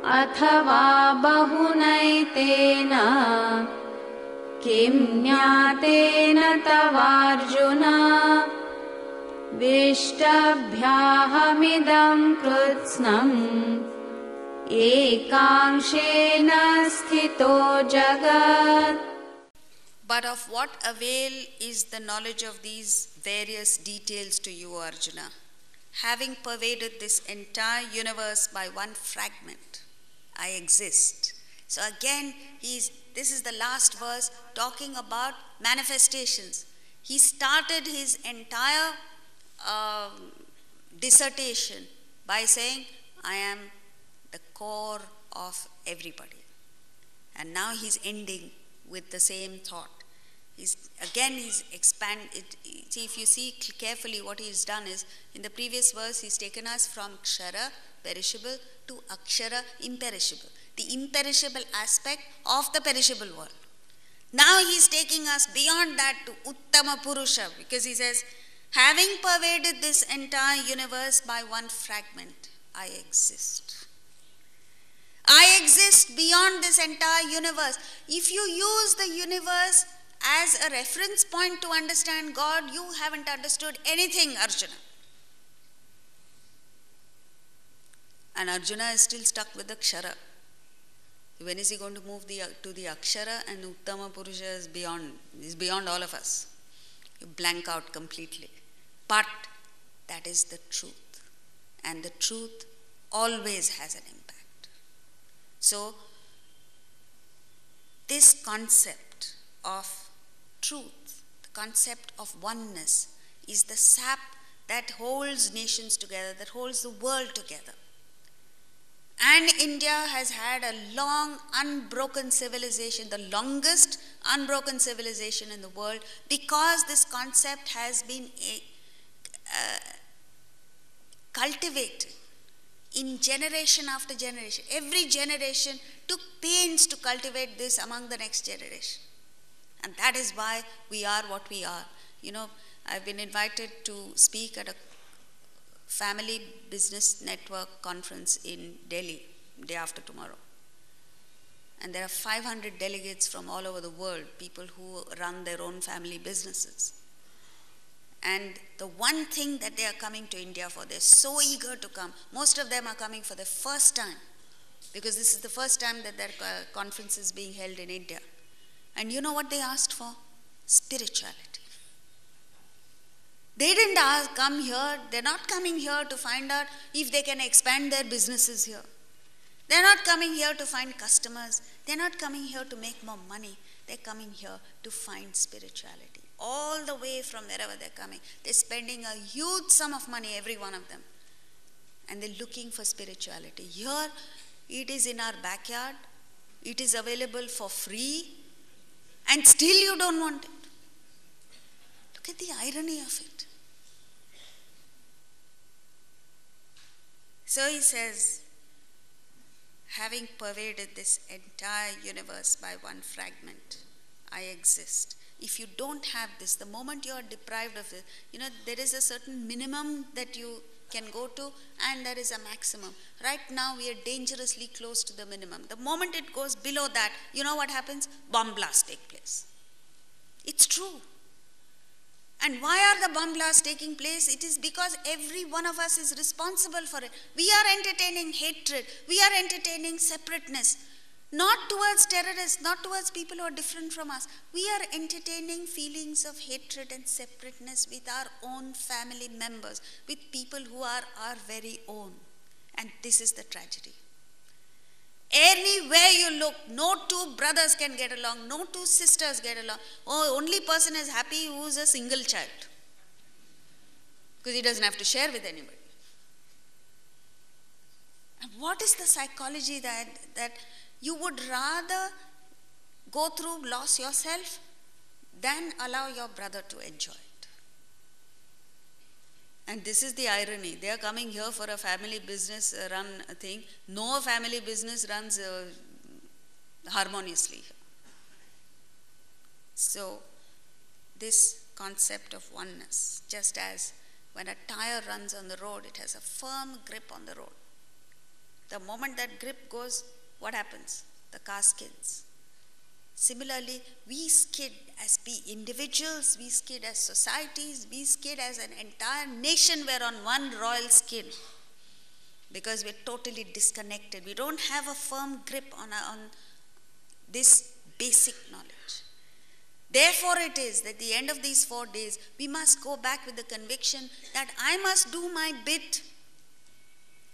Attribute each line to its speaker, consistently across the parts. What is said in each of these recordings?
Speaker 1: अथवा बहुनैतेन किं ज्ञातेन तवार्जुन विष्टभ्याहमिदं कृत्स्नम् एकांशेन स्थितो जगत्.
Speaker 2: But of what avail is the knowledge of these various details to you, Arjuna, having pervaded this entire universe by one fragment? I exist. So again, this is the last verse talking about manifestations. He started his entire dissertation by saying, I am the core of everybody. And now he's ending with the same thought. He's expanded. See, if you see carefully what he's done is, in the previous verse, he's taken us from Kshara, perishable, to Akshara, imperishable. The imperishable aspect of the perishable world. Now he's taking us beyond that to Uttama Purusha, because he says, having pervaded this entire universe by one fragment, I exist. I exist beyond this entire universe. If you use the universe as a reference point to understand God, you haven't understood anything, Arjuna. And Arjuna is still stuck with the Kshara. When is he going to move to the Akshara? And Uttama Purusha is beyond all of us. You blank out completely. But that is the truth. And the truth always has an impact. So, this concept of truth, the concept of oneness, is the sap that holds nations together, that holds the world together. And India has had a long, unbroken civilization, the longest unbroken civilization in the world, because this concept has been cultivated in generation after generation. Every generation took pains to cultivate this among the next generation. And that is why we are what we are. You know, I've been invited to speak at a family business network conference in Delhi, day after tomorrow. And there are 500 delegates from all over the world, people who run their own family businesses. And the one thing that they are coming to India for, they're so eager to come. Most of them are coming for the first time, because this is the first time that their conference is being held in India. And you know what they asked for? Spirituality. They didn't come here, they're not coming here to find out if they can expand their businesses here. They're not coming here to find customers. They're not coming here to make more money. They're coming here to find spirituality. All the way from wherever they're coming. They're spending a huge sum of money, every one of them. And they're looking for spirituality. Here, it is in our backyard. It is available for free. And still you don't want it. Look at the irony of it. So he says, having pervaded this entire universe by one fragment, I exist. If you don't have this, the moment you are deprived of it, there is a certain minimum that you can go to, and there is a maximum. Right now, we are dangerously close to the minimum. The moment it goes below that, you know what happens? Bomb blasts take place. It's true. And why are the bomb blasts taking place? It is because every one of us is responsible for it. We are entertaining hatred. We are entertaining separateness. Not towards terrorists, not towards people who are different from us. We are entertaining feelings of hatred and separateness with our own family members, with people who are our very own. And this is the tragedy. Anywhere you look, no two brothers can get along, no two sisters get along. Oh, only person is happy who is a single child, because he doesn't have to share with anybody. And what is the psychology that you would rather go through loss yourself than allow your brother to enjoy it? And this is the irony. They are coming here for a family business run thing. No family business runs harmoniously. So, this concept of oneness, just as when a tire runs on the road, it has a firm grip on the road. The moment that grip goes, what happens? The car skids. Similarly, we skid as individuals, we skid as societies, we skid as an entire nation. We're on one royal skid because we're totally disconnected. We don't have a firm grip on this basic knowledge. Therefore, it is that at the end of these 4 days, we must go back with the conviction that I must do my bit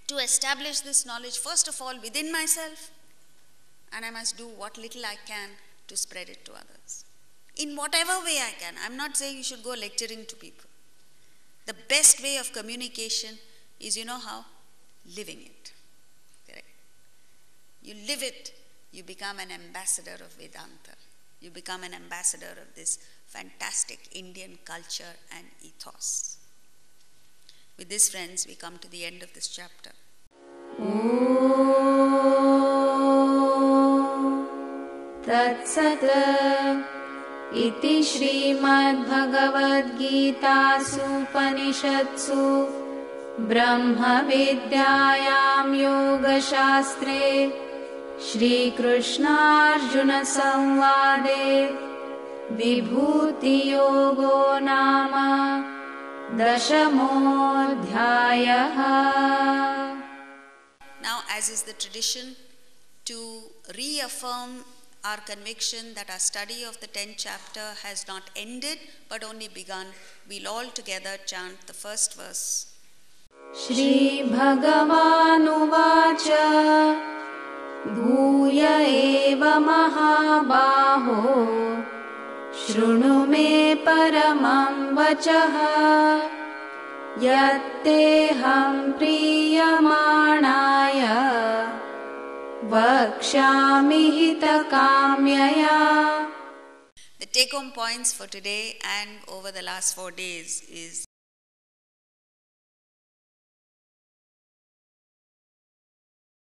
Speaker 2: to establish this knowledge, first of all, within myself, and I must do what little I can to spread it to others. In whatever way I can. I'm not saying you should go lecturing to people. The best way of communication is, you know how? Living it. Correct? You live it, you become an ambassador of Vedanta. You become an ambassador of this fantastic Indian culture and ethos. With this, friends, we come to the end of this chapter.
Speaker 1: तत्सत् इति श्रीमद्भगवद्गीतासूपनिषत्सु ब्रह्मविद्यायां योगशास्त्रे श्रीकृष्णार्जुनसंवादे विभूतियोगो नाम 10मोऽध्यायः.
Speaker 2: Now, as is the tradition, to reaffirm our conviction that our study of the 10th chapter has not ended but only begun, we'll all together chant the first verse.
Speaker 1: Shri Bhagavanuvacha Bhuya eva mahabaho Shrunu me paramam vachaha Yatteham priyamanaya Vakshami hitakamyaya.
Speaker 2: The take-home points for today and over the last 4 days is